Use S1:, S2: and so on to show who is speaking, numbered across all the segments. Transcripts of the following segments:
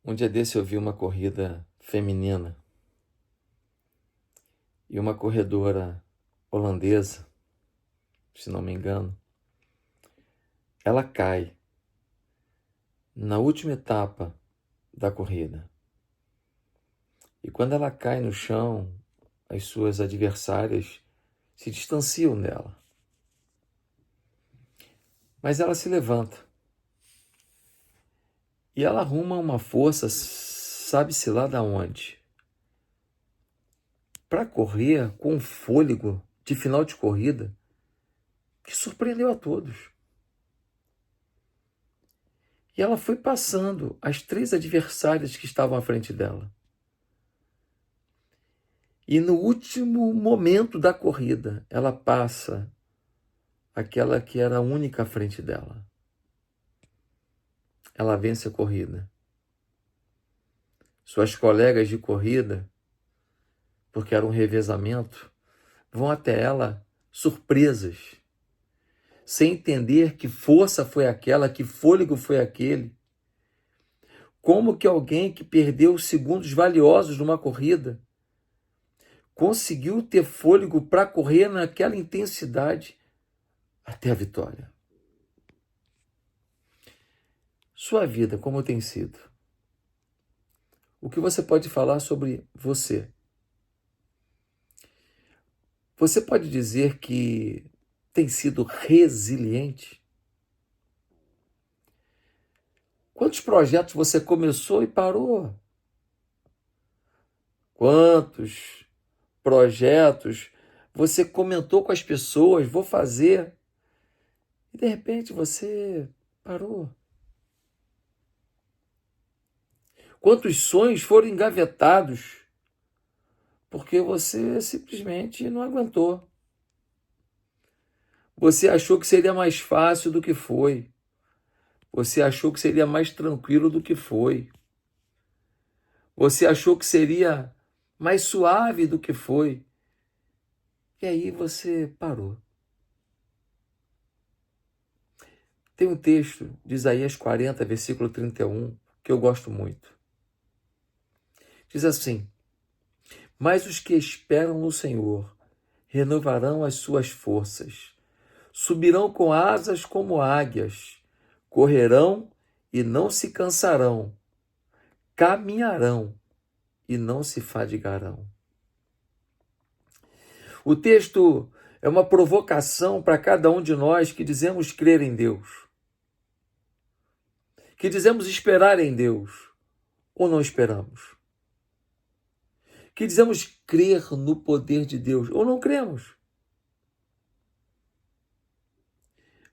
S1: Um dia desse eu vi uma corrida feminina e uma corredora holandesa, se não me engano, ela cai na última etapa da corrida. E quando ela cai no chão, as suas adversárias se distanciam dela. Mas ela se levanta. E ela arruma uma força, sabe-se lá da onde, para correr com um fôlego de final de corrida que surpreendeu a todos. E ela foi passando as 3 adversárias que estavam à frente dela. E no último momento da corrida, ela passa aquela que era a única à frente dela. Ela vence a corrida. Suas colegas de corrida, porque era um revezamento, vão até ela surpresas, sem entender que força foi aquela, que fôlego foi aquele. Como que alguém que perdeu segundos valiosos numa corrida conseguiu ter fôlego para correr naquela intensidade até a vitória? Sua vida, como tem sido? O que você pode falar sobre você? Você pode dizer que tem sido resiliente? Quantos projetos você começou e parou? Quantos projetos você comentou com as pessoas, vou fazer, e de repente você parou? Quantos sonhos foram engavetados porque você simplesmente não aguentou? Você achou que seria mais fácil do que foi. Você achou que seria mais tranquilo do que foi. Você achou que seria mais suave do que foi. E aí você parou. Tem um texto de Isaías 40, versículo 31, que eu gosto muito. Diz assim: mas os que esperam no Senhor renovarão as suas forças, subirão com asas como águias, correrão e não se cansarão, caminharão e não se fadigarão. O texto é uma provocação para cada um de nós que dizemos crer em Deus, que dizemos esperar em Deus, ou não esperamos, que dizemos crer no poder de Deus, ou não cremos.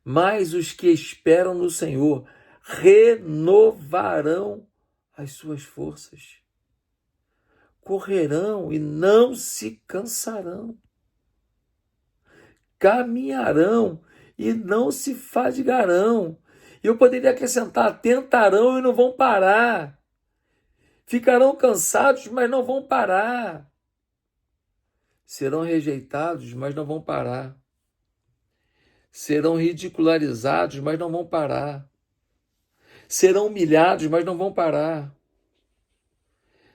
S1: Mas os que esperam no Senhor renovarão as suas forças, correrão e não se cansarão, caminharão e não se fadigarão. E eu poderia acrescentar: tentarão e não vão parar, ficarão cansados, mas não vão parar, serão rejeitados, mas não vão parar, serão ridicularizados, mas não vão parar, serão humilhados, mas não vão parar,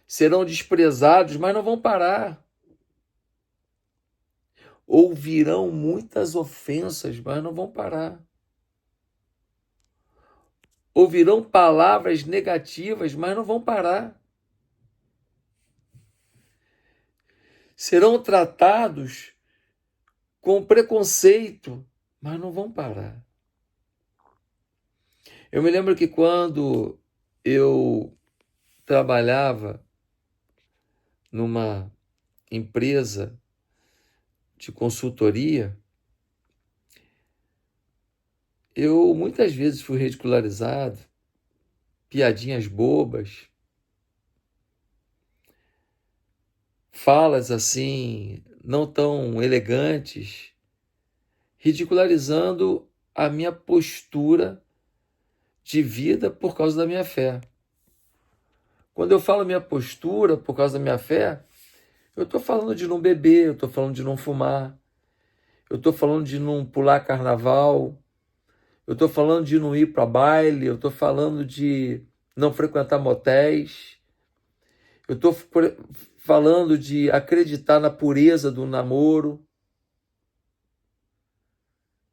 S1: serão desprezados, mas não vão parar, ouvirão muitas ofensas, mas não vão parar, ouvirão palavras negativas, mas não vão parar, serão tratados com preconceito, mas não vão parar. Eu me lembro que quando eu trabalhava numa empresa de consultoria, eu muitas vezes fui ridicularizado, piadinhas bobas, falas assim não tão elegantes, ridicularizando a minha postura de vida por causa da minha fé. Quando eu falo minha postura por causa da minha fé, eu estou falando de não beber, eu estou falando de não fumar, eu estou falando de não pular carnaval, eu estou falando de não ir para baile, eu estou falando de não frequentar motéis, eu estou falando de acreditar na pureza do namoro.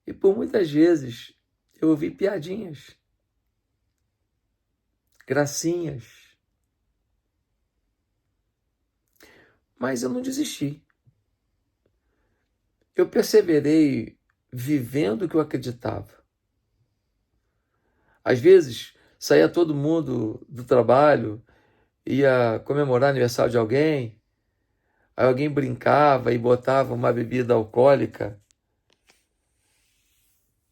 S1: E por muitas vezes eu ouvi piadinhas, gracinhas, mas eu não desisti. Eu perseverei vivendo o que eu acreditava. Às vezes, saía todo mundo do trabalho, ia comemorar aniversário de alguém, aí alguém brincava e botava uma bebida alcoólica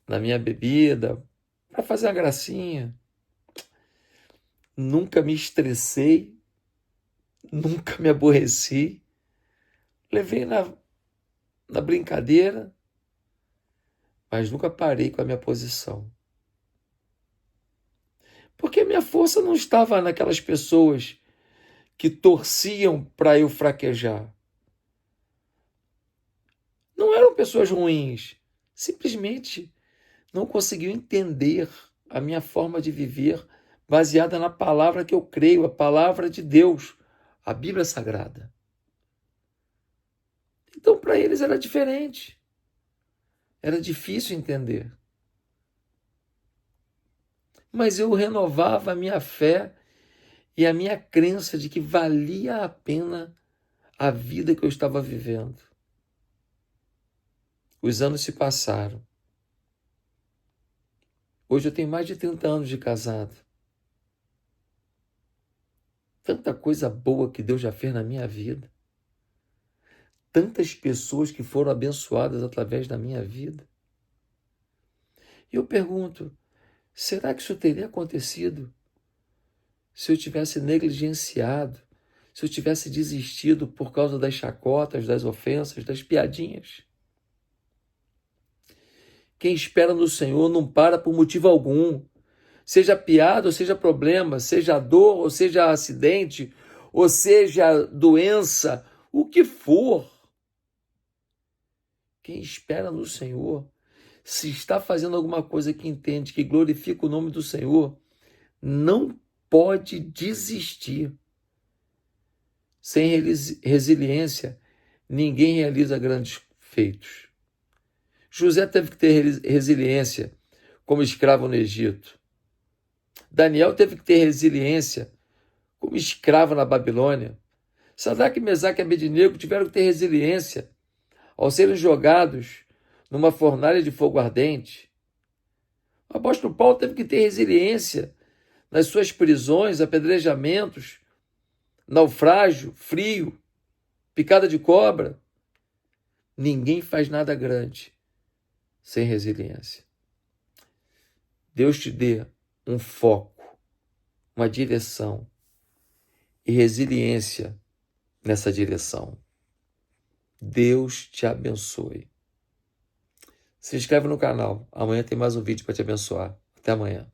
S1: na minha bebida para fazer uma gracinha. Nunca me estressei, nunca me aborreci. Levei na brincadeira, mas nunca parei com a minha posição. Porque a minha força não estava naquelas pessoas que torciam para eu fraquejar. Não eram pessoas ruins, simplesmente não conseguiam entender a minha forma de viver baseada na palavra que eu creio, a palavra de Deus, a Bíblia Sagrada. Então, para eles era diferente. Era difícil entender. Mas eu renovava a minha fé e a minha crença de que valia a pena a vida que eu estava vivendo. Os anos se passaram. Hoje eu tenho mais de 30 anos de casado. Tanta coisa boa que Deus já fez na minha vida. Tantas pessoas que foram abençoadas através da minha vida. E eu pergunto, será que isso teria acontecido se eu tivesse negligenciado, se eu tivesse desistido por causa das chacotas, das ofensas, das piadinhas? Quem espera no Senhor não para por motivo algum. Seja piada ou seja problema, seja dor ou seja acidente, ou seja doença, o que for. Quem espera no Senhor, se está fazendo alguma coisa que entende, que glorifica o nome do Senhor, não pode desistir. Sem resiliência, ninguém realiza grandes feitos. José teve que ter resiliência como escravo no Egito. Daniel teve que ter resiliência como escravo na Babilônia. Sadraque, Mesaque e Abednego tiveram que ter resiliência ao serem jogados numa fornalha de fogo ardente. O apóstolo Paulo teve que ter resiliência nas suas prisões, apedrejamentos, naufrágio, frio, picada de cobra. Ninguém faz nada grande sem resiliência. Deus te dê um foco, uma direção e resiliência nessa direção. Deus te abençoe. Se inscreve no canal. Amanhã tem mais um vídeo para te abençoar. Até amanhã.